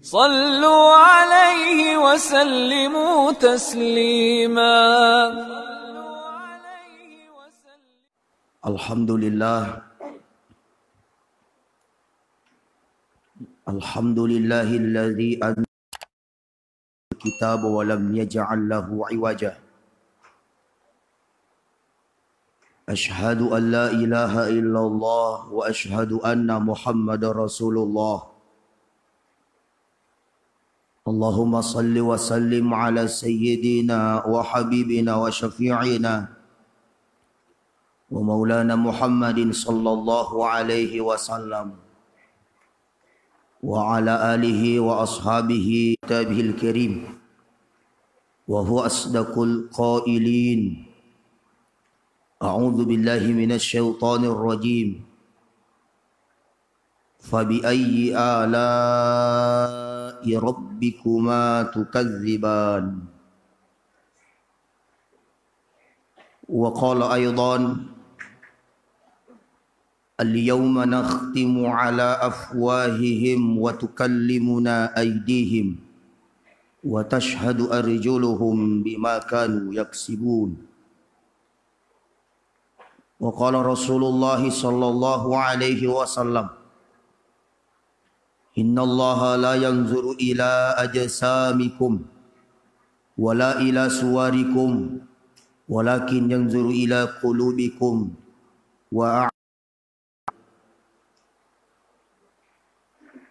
صلوا عليه وسلموا تسليما. الحمد لله الذي أنزل الكتاب ولم يجعل له عوجا. أشهد أن لا إله إلا الله وأشهد أن محمد رسول الله. اللهم صل وسلم على سيدنا وحبيبنا وشفيعنا ومولانا محمد صلى الله عليه وسلم وعلى آله وأصحابه كتابه الكريم وهو أصدق القائلين. أعوذ بالله من الشيطان الرجيم. فبأي آلاء ربكما تكذبان. وقال أيضا اليوم نختم على أفواههم وتكلمنا أيديهم وتشهد أرجلهم بما كانوا يكسبون. وقال رسول الله صلى الله عليه وسلم إن الله لا ينظر إلى أجسامكم ولا إلى صوركم ولكن ينظر إلى قلوبكم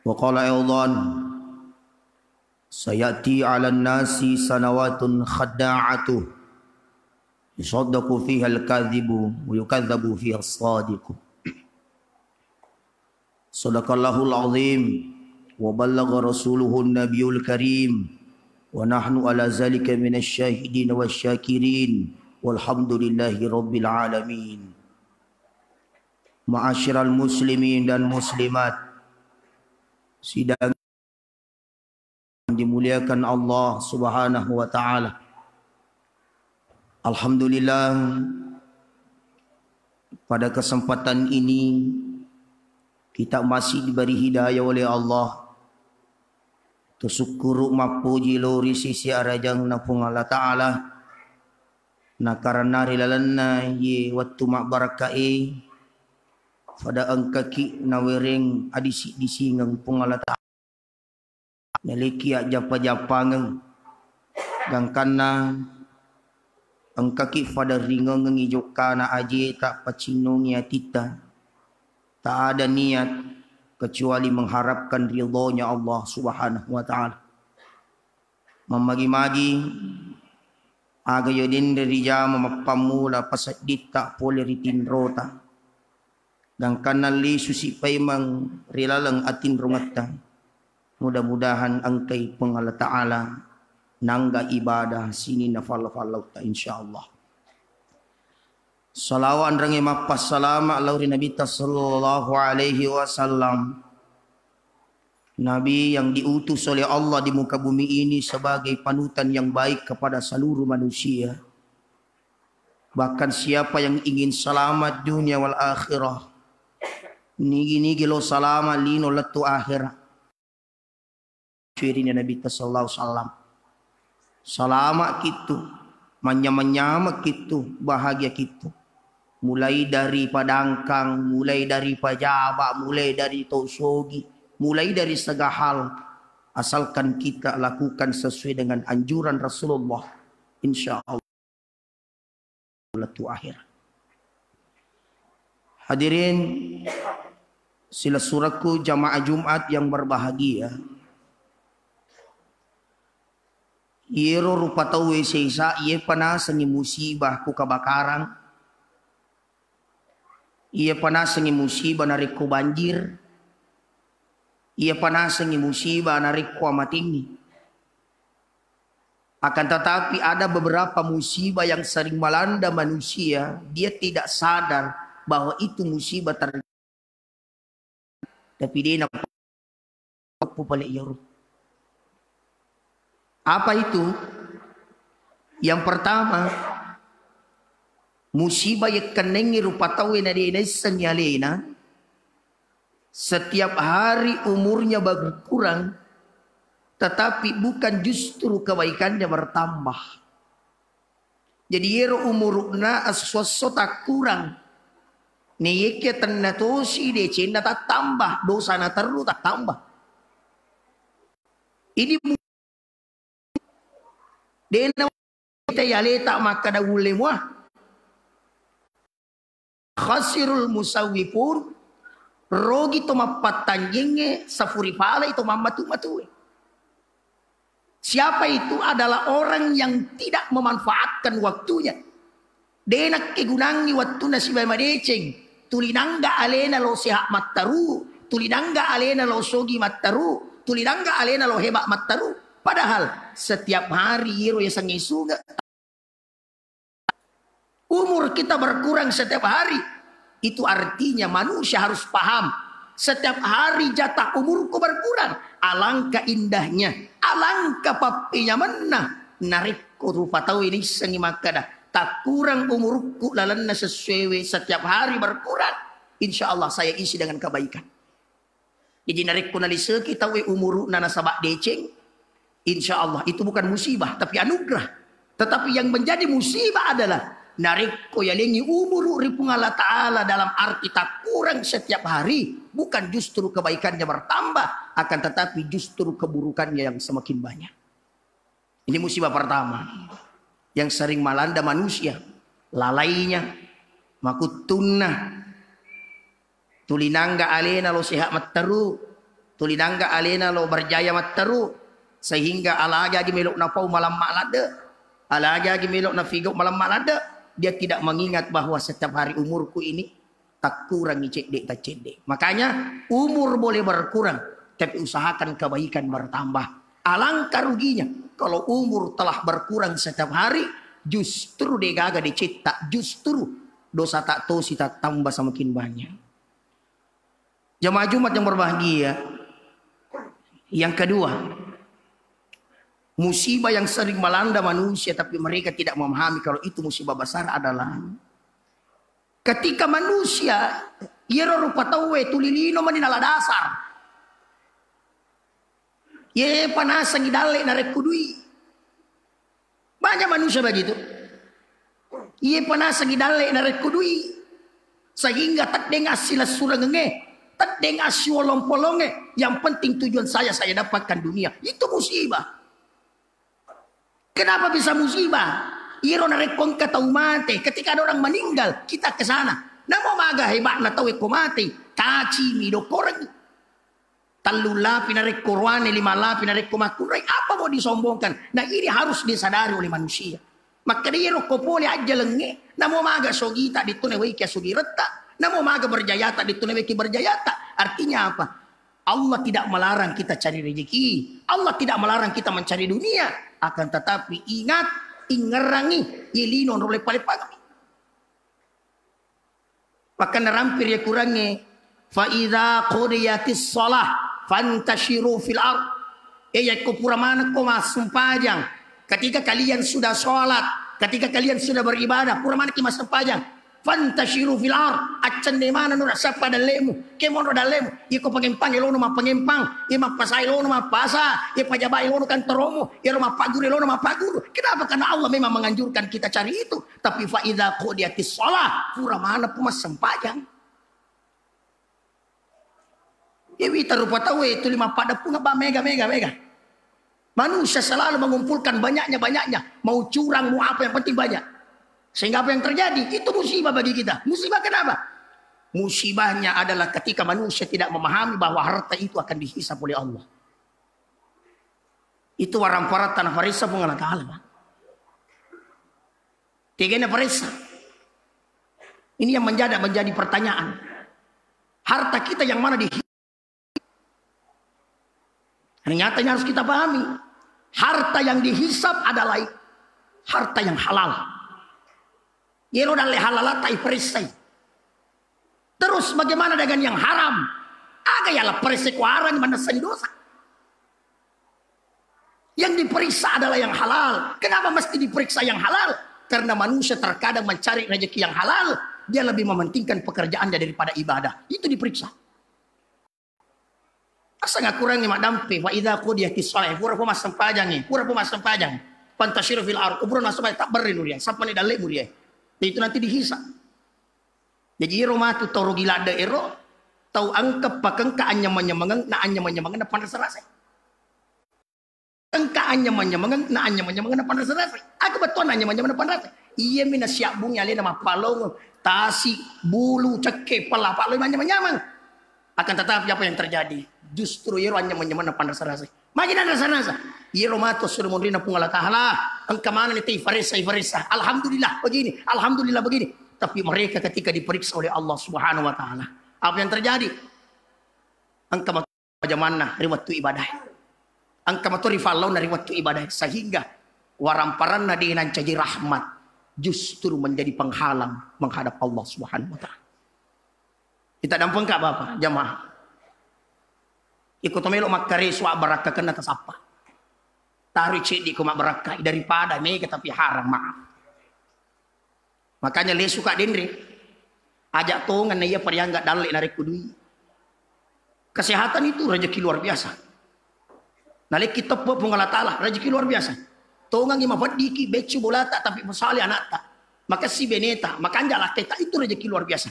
وقال أيضا سيأتي على الناس سنوات خداعة يصدق فيها الكاذب ويكذب فيها الصادق. صدق الله العظيم وبلغ رسوله النبي الكريم ونحن على ذلك من الشاهدين والشاكرين والحمد لله رب العالمين. Ma'asyiral muslimin dan muslimat, sidang dimuliakan Allah Subhanahu wa taala. Alhamdulillah, pada kesempatan ini kita masih diberi hidayah oleh Allah. Tersyukur mapuji lori sisi arajang napung Allah Ta'ala. Na karena rilalana ye waktu mak barakai. Pada angkaki nawereng adisi disingang pung Allah Ta'ala. Naliki japa-japa ngang. Gangkana angkaki pada ringang ngijokana aje tak pacinongnya tita. Tak ada niat kecuali mengharapkan ridhonya Allah Subhanahu wa taala. Memagi-magi aga yodin dari jama mapamula pasadit tak boleh ritinrota. Dan kanali susi paimang rilalang atin rumata. Mudah-mudahan angkai pengala ta'ala nangga ibadah sini nafal-falau ta insyaallah. Salawat rangi mapas salama lauri Nabi sallallahu alaihi wasallam. Nabi yang diutus oleh Allah di muka bumi ini sebagai panutan yang baik kepada seluruh manusia. Bahkan siapa yang ingin selamat dunia wal akhirah, nigi-nigi lo salama lino letu akhirah. Firina Nabi sallallahu alaihi wasallam. Selamat kitu, manya-manya kitu, bahagia kitu. Mulai dari padangkang, mulai dari pajaba, mulai dari tosogi, mulai dari segala hal. Asalkan kita lakukan sesuai dengan anjuran Rasulullah. InsyaAllah. Letu akhir. Hadirin sila suratku jamaah Jumat yang berbahagia. Iro rupa tahu seisa ia panas sengi musibah ku kebakaran. Ia panas sengi musibah narik ku banjir. Ia panas sengi musibah narik ku amat tinggi. Akan tetapi ada beberapa musibah yang sering melanda manusia. Dia tidak sadar bahwa itu musibah terjadi. Tapi dia nak balik yarut. Apa itu? Yang pertama, musibah yang kenengi rupa tahu na di inaisan yalena. Setiap hari umurnya berkurang. tetapi bukan justru kebaikannya bertambah. Jadi yero umuruna aswaso tak kurang. Niyeke tenatosi de cinta tak tambah, dosa na terus tak tambah. Ini dena kita yale tak maka da ulemwa. Khasirul musawwifun rogi to mapatanjenge safuri pala itu mamatu-matue. Siapa itu? Adalah orang yang tidak memanfaatkan waktunya. Denak kegunangi waktu na sibay madeceng. Tulinangga alena lo sehat mattaru. Tulinangga alena lo sogi mattaru. Tulinangga alena lo hebat mattaru. Padahal setiap hari iro ya sangi suga. Umur kita berkurang setiap hari. Itu artinya manusia harus paham. Setiap hari jatah umurku berkurang. Alangkah indahnya. Alangkah papinya menang. Narikku rupa tahu ini sengi makada. Tak kurang umurku lalanna sesuai setiap hari berkurang. Insya Allah saya isi dengan kebaikan. Jadi narikku nalise kita we umuru nana sabak deceng. Insya Allah itu bukan musibah tapi anugerah. Tetapi yang menjadi musibah adalah narikku yalengi umuru ripung Allah Ta'ala dalam arti tak kurang setiap hari. Bukan justru kebaikannya bertambah. Akan tetapi justru keburukannya yang semakin banyak. Ini musibah pertama. Yang sering melanda manusia. Lalainya. Makutunna. Tulinangga alena lo sehat mattaru. Tulinangga alena lo berjaya mattaru. Sehingga alaga gimelok na pau malam malada. Alaga gimelok na figok malam malada. Dia tidak mengingat bahwa setiap hari umurku ini tak kurang cedek tak cedek. Makanya umur boleh berkurang. Tapi usahakan kebaikan bertambah. Alangkah ruginya kalau umur telah berkurang setiap hari, justru degaga dicipta, justru dosa tak tosi tak tambah semakin banyak. Jemaah Jumat yang berbahagia, yang kedua, musibah yang sering melanda manusia tapi mereka tidak memahami kalau itu musibah besar adalah ketika manusia yero rupa tawe tulilino maninala dasar. Ye panas ngidale narek kudui. Banyak manusia begitu. Ye panas ngidale narek kudui. Sehingga tak deng asila surangenge, tak deng asiolong polonge. Yang penting tujuan saya dapatkan dunia. Itu musibah. Kenapa bisa musibah? Iro narek kongka tau mate. Ketika ada orang meninggal, kita ke sana. Namo maga hebat na tahu ko mate. Taci mido korang. Talula pinarek kurwane lima la pinarek kumakurai. Apa mau disombongkan? Nah ini harus disadari oleh manusia. Maka dia kopole aja lenge. Namo maga sogita ditune weki sugi reta. Namo maga berjayata ditune weki berjayata. Artinya apa? Allah tidak melarang kita cari rezeki. Allah tidak melarang kita mencari dunia. Akan tetapi ingat, ingerangi yelinon oleh palepagami. Maka narampir ya kurangnya. Fa idza qudiyatis shalah fantashiru fil ard. Kupura mana ko masumpajang. Ketika kalian sudah sholat, ketika kalian sudah beribadah, pura mana ki masumpajang. Fantashiru fil ard. Acan de mana nura sapa dalemu. Kemon dalemu. Iko pangempang elono ma pangempang. Ima pasai lono ma pasa. Ia pajabai lono kan teromo. Ia rumah pagure lono ma paguru. Kenapa? Karena Allah memang menganjurkan kita cari itu. Tapi fa idza qudiyatis shalah, pura mana po masumpajang. Iwi tarupa tahu itu lima pada punga ba mega. Manusia selalu mengumpulkan banyaknya. Mau curang, mau apa yang penting banyak. Sehingga apa yang terjadi? Itu musibah bagi kita. Musibah kenapa? Musibahnya adalah ketika manusia tidak memahami bahwa harta itu akan dihisap oleh Allah. Itu warang parat tanah farisa pengalat Allah. Tiganya farisa. Ini yang menjadi pertanyaan. Harta kita yang mana dihisap? Ternyata harus kita pahami. Harta yang dihisap adalah harta yang halal. Yelo dan lehalalata iperisai. Terus bagaimana dengan yang haram? Aga yalah perisai kuaran mana dosa. Yang diperiksa adalah yang halal. Kenapa mesti diperiksa yang halal? Karena manusia terkadang mencari rezeki yang halal. Dia lebih mementingkan pekerjaannya daripada ibadah. Itu diperiksa. Asa ngakurangi mak dampe fa idza qudiyatis shalah pura pun masam pajang pura pun masam pajang pantashiru fil ard ubron masam tak berin dia sampai ni dalek dia itu nanti dihisap jadi Roma tu toro gila daero tau angkep pakeng ka anyamanyamangan na anyamanyamangan na panasarasa engka anyamanyamangan na anyamanyamangan na panasarasa aku betul anyamanyamangan na panasarasa iya mina siap bunyi ale nama palong tasi bulu ceke pala palong anyamanyaman akan tetapi apa yang terjadi justru yero anyamanyaman na panasarasa makin ada sanasa yero mato suruh mondrina pungala tahala engka mana ni farisa alhamdulillah begini tapi mereka ketika diperiksa oleh Allah Subhanahu wa taala apa yang terjadi engka majamana riwat tu ibadah engka matori fallau na riwat tu ibadah sehingga waramparanna dinan caji rahmat justru menjadi penghalang menghadap Allah Subhanahu wa taala. Kita dampeng ka Bapak jamaah. Ikut melo makare suwa baraka kena atas apa? Tarik cik di kumak berkah daripada mereka tapi haram maaf. Makanya le suka dendri. Ajak tongan na iya pada enggak dalek narik kudui. Kesehatan itu rezeki luar biasa. Nalik kita pengala taala rezeki luar biasa. Tongan ima fadiki becu bolata tapi masali anak tak. Maka si beneta, maka anja laketa itu rezeki luar biasa.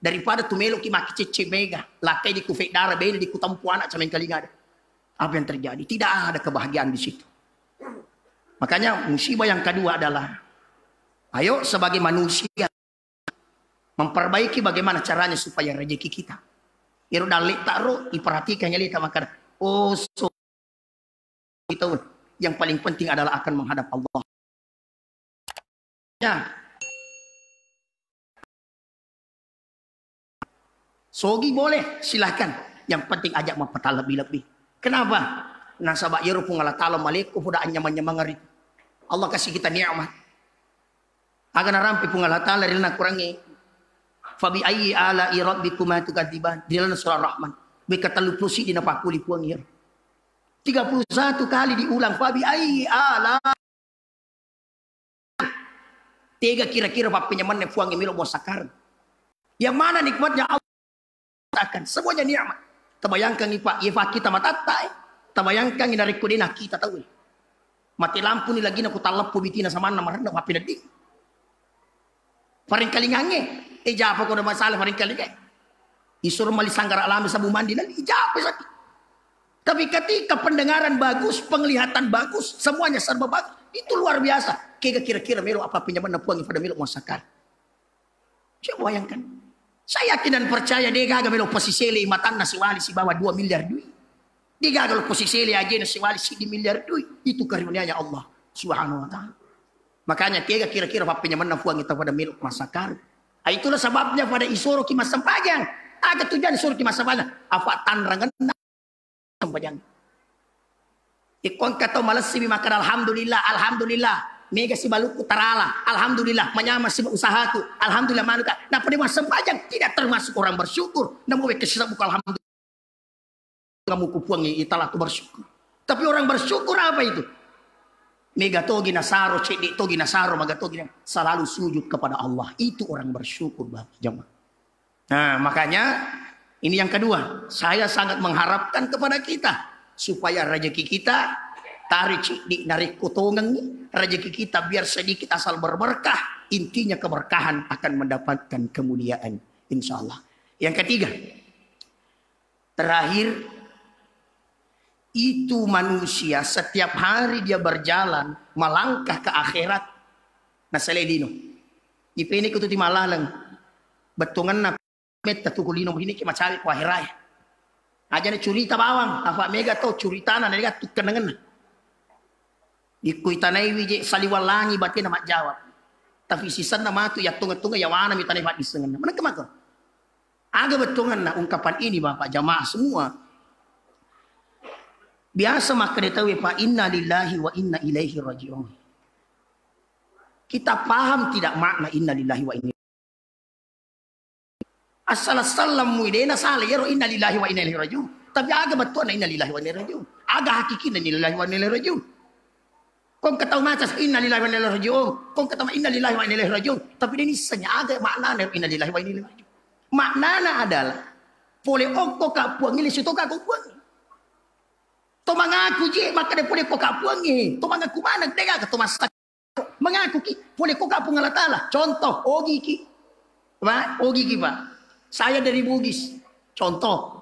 Daripada tu melo ki maki cece mega, lakai di kufek darah beli di kutampu anak sama yang kali ada. Apa yang terjadi? Tidak ada kebahagiaan di situ. Makanya musibah yang kedua adalah ayo sebagai manusia memperbaiki bagaimana caranya supaya rezeki kita. Iru dalik takro diperhatikan ya lita makan. Oh so itu yang paling penting adalah akan menghadap Allah. Ya. Sogi boleh silahkan. Yang penting ajak mempetah lebih-lebih. Kenapa? Nasabak yeru pungala ta'ala maliku puda anyaman-nyamangar itu. Allah kasih kita nikmat. Agar rampi pungala ta'ala rilna kurangi. Fabi ayyi ala rabbikuma tukadziban. Dilana surah Rahman. Bekata lupusi dina pakuli puang yeru. 31 kali diulang. Fabi ayyi ala. Tiga kira-kira papinya mana puang emilo bosakar. Yang mana nikmatnya Allah akan semuanya nikmat. Terbayangkan ni Pak, Pak kita matatai. Terbayangkan ni dari kudina kita tahu. Mati lampu ni lagi nak talapu bitina sama nama rendah api nadi. Faring kali ngange. Ijapa ko ada masalah faring kali ngange. Isur mali sanggar alami sabu mandi lagi ijapa sakit. Tapi ketika pendengaran bagus, penglihatan bagus, semuanya serba bagus. Itu luar biasa. Kira-kira melo apa pinjaman puangi pada melo masakar. Coba bayangkan. Saya yakin dan percaya dia gagal melo posisi le matan nasi wali si bawa 2 miliar duit. Dia gagal posisi le aja nasi wali si di miliar duit. Itu karunia-Nya Allah Subhanahu wa taala. Makanya kira-kira apa pinjaman puang kita pada melo masakar. Itulah sebabnya pada isoro ki masam pajang. Ada tujuan isoro ki masam pajang. Apa tanrangan pajang. Ikon kata malas si makan alhamdulillah. Mega si baluku tarala, alhamdulillah, menyama si usahaku, alhamdulillah manuka. Nah pada masa pajang tidak termasuk orang bersyukur. Nah mau kesisa buka alhamdulillah. Kamu kupuangi italah tu bersyukur. Tapi orang bersyukur apa itu? Mega togi nasaro, cedi togi nasaro, maga togi selalu sujud kepada Allah. Itu orang bersyukur, Bapak jemaah. Nah makanya ini yang kedua, saya sangat mengharapkan kepada kita supaya rezeki kita tarik di narik kotongan rezeki kita biar sedikit asal berberkah, intinya keberkahan akan mendapatkan kemuliaan insyaallah. Yang ketiga, terakhir itu manusia setiap hari dia berjalan melangkah ke akhirat. Nah seledino ipene kutu ti malalang betungan na meta tukulino ini ki macari ku akhirat aja ne curita bawang apa mega to curitana nega tukenengen Ikuy tanay wije saliwalangi batin na jawab. Tapi sisan na matu ya tunga-tunga ya wana mi tanay patisengan. Mana kemako? Aga betungan na ungkapan ini Bapak jamaah semua. Biasa maka ditawi pa inna lillahi wa inna ilaihi rajiun. Kita paham tidak makna inna lillahi wa inna Assalamualaikum idena sala yaro inna lillahi wa inna ilaihi rajiun. Tapi aga betul na inna lillahi wa inna ilaihi rajiun. Aga hakiki na inna lillahi wa inna ilaihi rajiun. Kong kataw macas inna lillahi wa inna ilaihi rajiun. Kong kataw inna lillahi wa inna ilaihi rajiun. Tapi ini senyaga maknanya inna lillahi wa inna ilaihi rajiun. Maknanya adalah boleh ongko ka puang ili situ ka puang. To mengaku je maka dia boleh kau kapuang ni. To mengaku mana dia ke to masak. Mengaku ki boleh kau kapuang Allah Taala. Contoh ogi ki. Pak, ogi ki Pak. Saya dari Bugis. Contoh.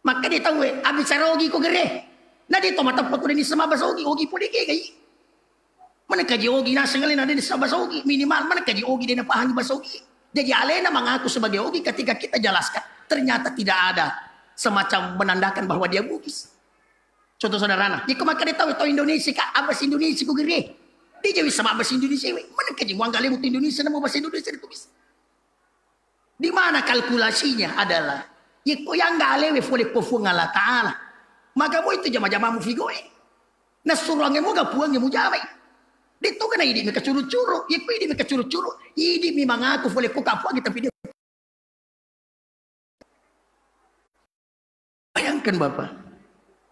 Maka dia tahu abis cara ogi ko gere. Na dia to mata ko ni sama bahasa ogi boleh ke kai. Mana kaji ogi na sengalin ada di sama bahasa ogi minimal mana kaji ogi dia na pahami bahasa ogi. Jadi alena mengaku sebagai ogi ketika kita jelaskan ternyata tidak ada semacam menandakan bahwa dia Bugis. Contoh saudara, jika maka dia tahu Indonesia kak, abas Indonesia ku gere. Dia jadi sama abas Indonesia. Mana kaji uang kali buat Indonesia nama bahasa Indonesia ditulis. Di mana kalkulasinya adalah, jika yang gale we boleh kufung Allah Taala. Maka mo itu jama-jama mu figoe. Na suruhange mo gapuang mo jamai. Dito ka na hindi mi kacuru-curu. Jika hindi mi kacuru-curu, hindi mi mga aku boleh ko kapuang tapi dia. Bayangkan Bapak.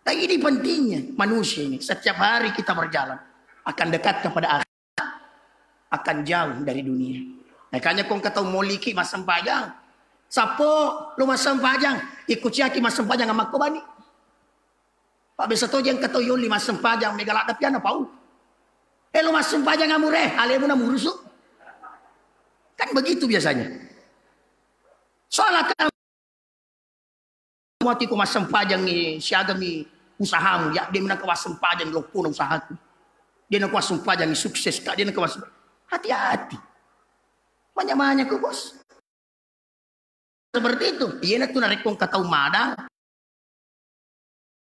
Nah ini pentingnya manusia ini. Setiap hari kita berjalan. Akan dekat kepada akhirat. Akan jauh dari dunia. Makanya kung kataw moliki masang pajang. Sapo lu masang pajang. Ikut siaki masang pajang amak ko bani. Pak bisa to yang kataw yun masang pajang. Megalak tapi ano pau. Lu masang pajang amure. Ale mo na murusuk. Kan begitu biasanya. Soalnya kan. Mati ko masang pajang ni siaga mi usahamu ya dia menang kawasan pajang lopo na usahaku dia na kawasan pajang sukses kak dia na kawasan hati-hati banyak-banyak ko bos seperti itu iya na tunarik kong kataw madang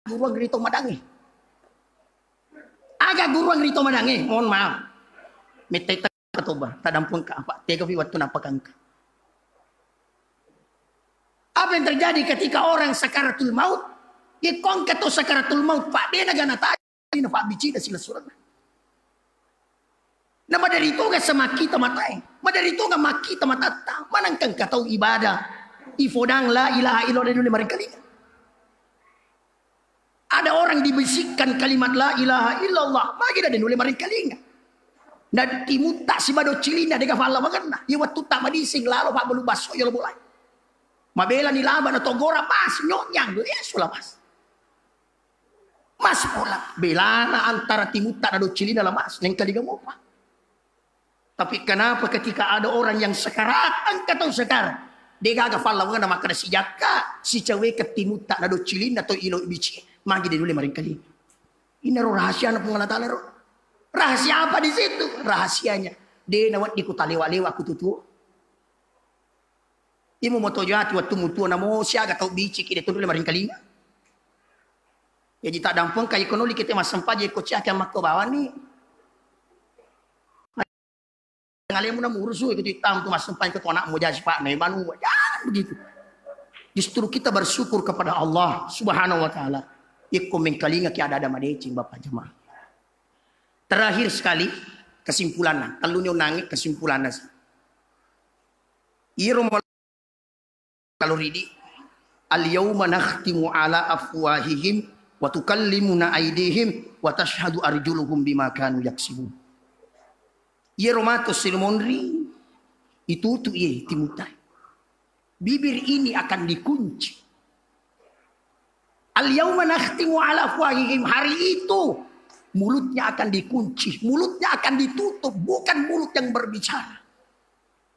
guruang rito madangi agak guruang rito madangi mohon maaf mitay katoba tadampun ka apa tega viwat to napakangka apa yang terjadi ketika orang sakaratul maut ikon kato sakaratul maut Pak dia nagana tayo na Pak bici na sila surat na madarito nga sa makita matay madarito nga makita matata manangkang kataw ibadah ifodang la ilaha illallah dulu marikalinga ada orang dibisikkan kalimat la ilaha illallah magi na dulu marikalinga na timuta si bado cilina dega fala magana iwat tuta madising lalo Pak belubaso yo bolay mabela ni laban atau gora pas nyonyang sulamas mas pola belana antara timuta dan cilina lemas neng kali kamu apa tapi kenapa ketika ada orang yang sekarat angkat atau sekarang dia gak fala mengenai makan si jaka si cewek ke timuta dan cilina atau ilo bici magi dia dulu maring kali ini rahasia anak pengalatala rahasia apa di situ rahasianya dia nawat di kutalewa-lewa aku tutu imo mo tojati waktu mutu na mo siya gataw bici kide tulo maring kalinga ya jita dampong kay kono likite masampa je ko siya kay makko bawan ni ngale mo na murusu ikuti tam tu masampa ko anak mo jadi pak na manu jangan begitu justru kita bersyukur kepada Allah Subhanahu wa taala ikko mengkalinga ki ada madecing Bapak jemaah terakhir sekali kesimpulanna talunyo nangit kesimpulanna iro kalau ridi al-yawma nakhtimu ala afwahihim wa tukallimuna aydihim wa tashhadu arjuluhum bima kanu yaksibun. Ye romato silmonri itu tu ye timutai. Bibir ini akan dikunci. Al-yawma nakhtimu ala afwahihim hari itu mulutnya akan dikunci, mulutnya akan ditutup, bukan mulut yang berbicara.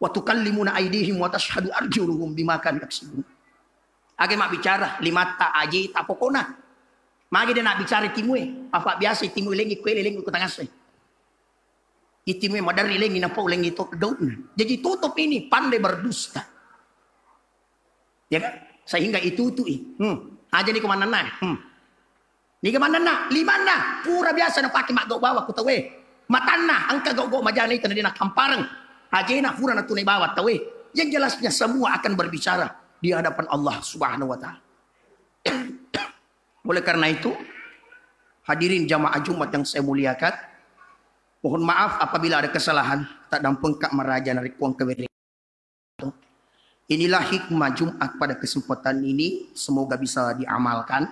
Wa tukallimuna aydihim wa tashhadu arjuluhum bima kanu yaksibun. Age mak bicara limata aji tapokona. Magi dia nak bicara timue, apa biasa timue lengi kuele lengi kutangasai. Itimue madari lengi napau lengi to daun. Jadi tutup ini pandai berdusta. Ya kan? Sehingga itu aja ni kemana nah. Ni kemana nah? Limana? Pura biasa nak pakai mak gau bawa ku tawe. Matana angka gau majana itu na kamparang. Aja nak pura na tunai bawa tawe. Yang jelasnya semua akan berbicara di hadapan Allah Subhanahu wa taala. Oleh karena itu, hadirin jamaah Jumat yang saya muliakan, mohon maaf apabila ada kesalahan, tak dampeng kak meraja narik puang kewiri. Inilah hikmah Jumat pada kesempatan ini, semoga bisa diamalkan.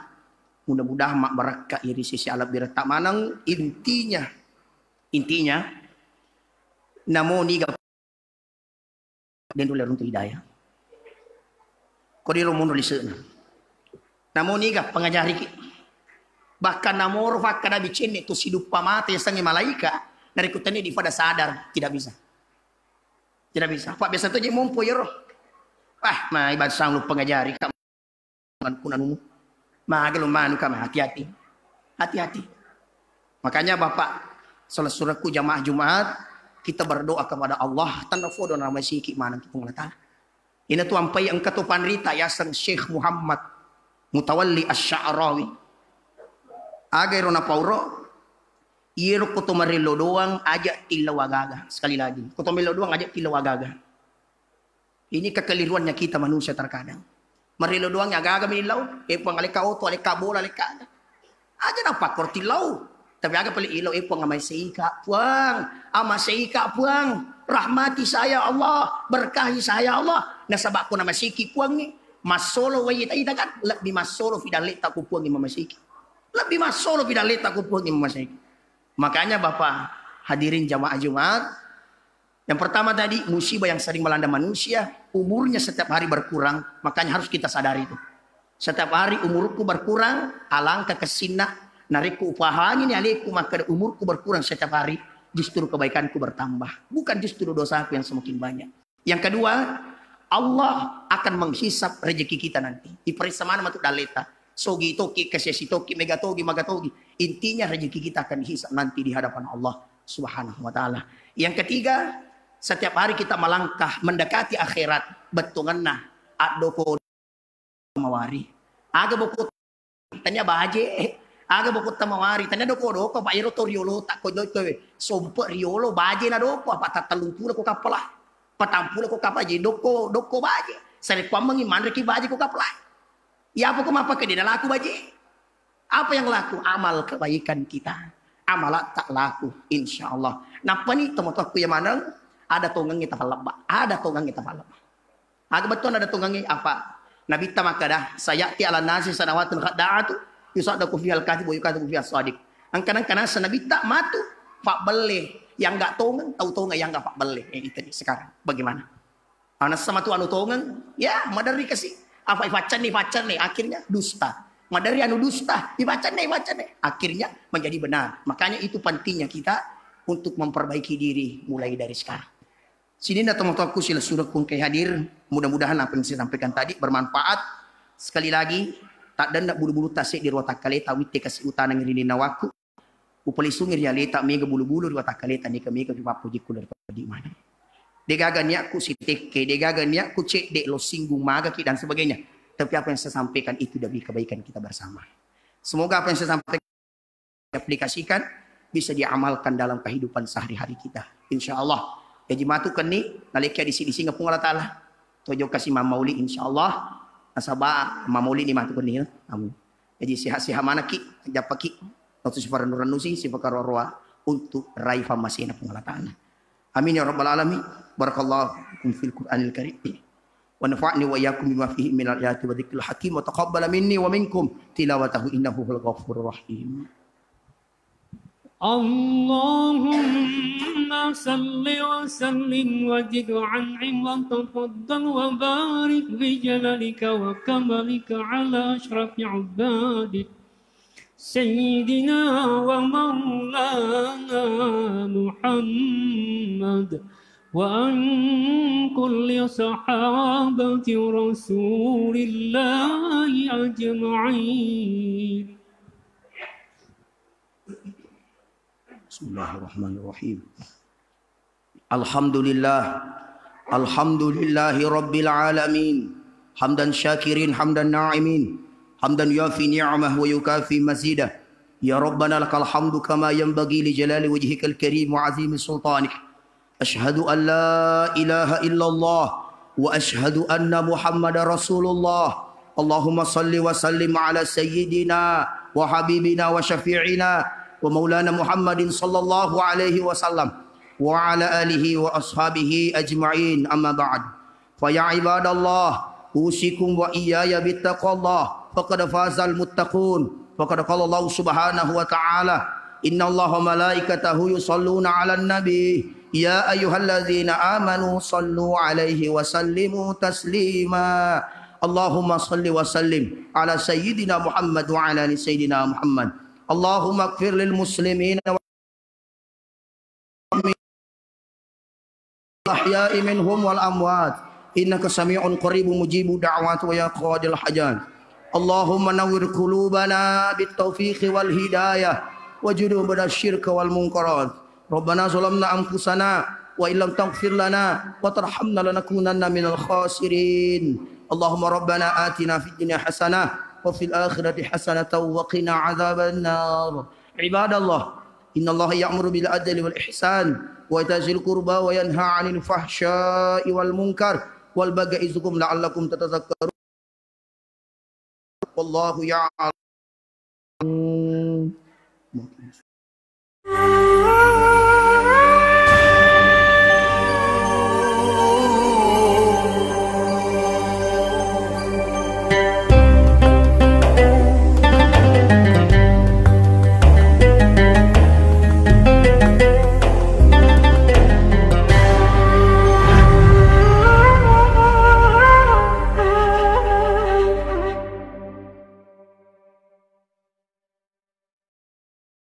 Mudah-mudahan mak barakah iri sisi alat biretak manang intinya, namo niga dan dulu untuk hidayah. Kau di rumah nulis na. Namo niga pengajari ki. Bahkan namor fakada bicin itu sidup pamate sangi malaika. Dari kutani di pada sadar. Tidak bisa. Tidak bisa. Pak biasa tu je mumpu ya roh. Mai basang lu pengajari kamu. Kunanumu. Magelum manu kamu hati-hati. Hati-hati. Makanya Bapak salat suratku jamaah Jumat kita berdoa kepada Allah tanpa fodo nama siki mana kita ngata. Ini tu ampai angkat tu panrita yasan Syekh Muhammad Mutawalli Asy-Sya'rawi. Agai rona pauro iro ko tumarilo doang ajak tilawagaga. Sekali lagi, ko tumarilo doang ajak tilawagaga. Ini kekeliruannya kita manusia terkadang. Marilo doang agaga minilaw, epang alika oto, alika bola, alika. Aja na pakor tilaw. Tapi agak paling ilaw epang amay seika puang. Ama seika puang. Rahmati saya Allah. Berkahi saya Allah. Nasabak ko na masiki puang ni. Masolo wayita ita kan. Lebih masolo fidalita ko puang ni mamasiki. Lebih masolo fidalita ko puang ni mamasiki. Makanya Bapak hadirin jamaah Jumat. Yang pertama tadi musibah yang sering melanda manusia. Umurnya setiap hari berkurang. Makanya harus kita sadari itu. Setiap hari umurku berkurang. Alangkah kesina. Nariku upahani ni aliku. Maka umurku berkurang setiap hari. Justru kebaikanku bertambah. Bukan justru dosaku yang semakin banyak. Yang kedua. Allah akan menghisap rezeki kita nanti. Di perisamaan matuk daleta. Sogi toki, kesesi toki, megatogi, magatogi. Intinya rezeki kita akan dihisap nanti di hadapan Allah Subhanahu wa taala. Yang ketiga, setiap hari kita melangkah mendekati akhirat. Betunganna adoko mawari. Aga bokut tanya baje. Aga bokut tamawari. Tanya doko Pak Iro to riolo tak ko doy sompo riolo baje na doko apa tatalungpula ko kapala. Patampula ko kapaje doko baje. Sare pamangi manreki baje ko kapala. Ya apa kumapa ke dia laku baji? Apa yang laku? Amal kebaikan kita. Amalat tak laku. Insya Allah. Napa nih teman-temanku yang mana? Ada tonggang kita falaba. Ada tonggang kita falaba. Agak betul ada tonggangnya apa? Nabi tamakada. Saya ti ala nasi sanawatun khada'atu. Yusadaku fihal katib wa yukatibu fihal sadiq. Angkanan-kanan senabi tak matu. Pak beleh. Yang enggak tonggang. Tahu tonggang yang enggak pak beleh. Itu sekarang. Bagaimana? Anak sama tu anu tonggang. Ya madari kasih. Apa ibacan nih akhirnya dusta. Madari anu dusta, ibacan nih. Akhirnya menjadi benar. Makanya itu pentingnya kita untuk memperbaiki diri mulai dari sekarang. Sini teman-temanku sila surat pun hadir. Mudah-mudahan apa yang saya sampaikan tadi bermanfaat. Sekali lagi, tak ada bulu-bulu tasik di ruang takaleta witte kasih utana ngirini nawaku. Upali sungir ya leta mega bulu-bulu di ruang takaleta nika mega pipapu jiku dari di mana. Degagannya ku si teke, degagannya ku cek dek lo singgung maga dan sebagainya. Tapi apa yang saya sampaikan itu demi kebaikan kita bersama. Semoga apa yang saya sampaikan diaplikasikan bisa diamalkan dalam kehidupan sehari-hari kita. Insya Allah. Jadi matukan ni, nalikia di sini singa Allah Ta'ala. Tojo kasih mamauli insya Allah. Nasabah mamauli ni matukan ni. Amin. Jadi sihat-sihat mana ki, japa ki. Waktu sifar nusi, sifar roa untuk raih famasi Allah Ta'ala. Amin ya rabbal alamin. Barakallahu fil Qur'anil Karim. Wa nafa'ni wa iyyakum bima fihi minal ayati wa dzikril hakim wa taqabbal minni wa minkum tilawatahu innahu huwal ghafurur rahim. Allahumma salli wa sallim wa zid an'im wa tafaddal wa barik bi jalalika wa kamalika ala asyrafil ibadik. Sayyidina wa maulana Muhammad wa an kulli sahabati rasulillahi ajma'in. Bismillahirrahmanirrahim. Alhamdulillahi rabbil alamin. Hamdan syakirin, hamdan na'imin. Hamdan yafi ni'amah wa yukafi mazidah. Ya Rabbana lakal hamdu kama yanbaghi li jalali wajhikal karim wa azimi sultanik. Ashhadu an la ilaha illallah wa ashhadu anna Muhammadar Rasulullah. Allahumma salli wa sallim ala sayyidina wa habibina wa syafi'ina wa maulana Muhammadin sallallahu alaihi wasallam wa ala alihi wa ashabihi ajma'in amma ba'd. Fa ya ibadallah usikum wa iyaya bittaqallah. Faqad fazal muttaqun. Faqad qala Allah Subhanahu wa ta'ala, innallaha malaikatahu yusalluna 'alan nabi ya ayyuhalladzina amanu sallu 'alaihi wa sallimu taslima. Allahumma salli wa sallim ala sayyidina Muhammad wa ala ali sayyidina Muhammad Allahumma ighfir lil muslimin wal ahya'i minhum wal amwat innaka sami'un qaribun mujibu da'wat wa ya qadil hajat. Allahumma nawwir qulubana bit taufiq wal hidayah wajnubna syirka wal munkarat. Rabbana zalamna anfusana wa illam taghfir lana wa tarhamna lanakunanna minal khasirin. Allahumma rabbana atina fid dunya hasanah wa fil akhirati hasanatan wa qina adzaban nar. Ibadallah, innallaha ya'muru bil adli wal ihsan wa ita'zil qurba wa yanha 'anil fahsya'i wal munkar wal baghi izukum la'allakum tatadhakkarun. Wallahu ya'lam.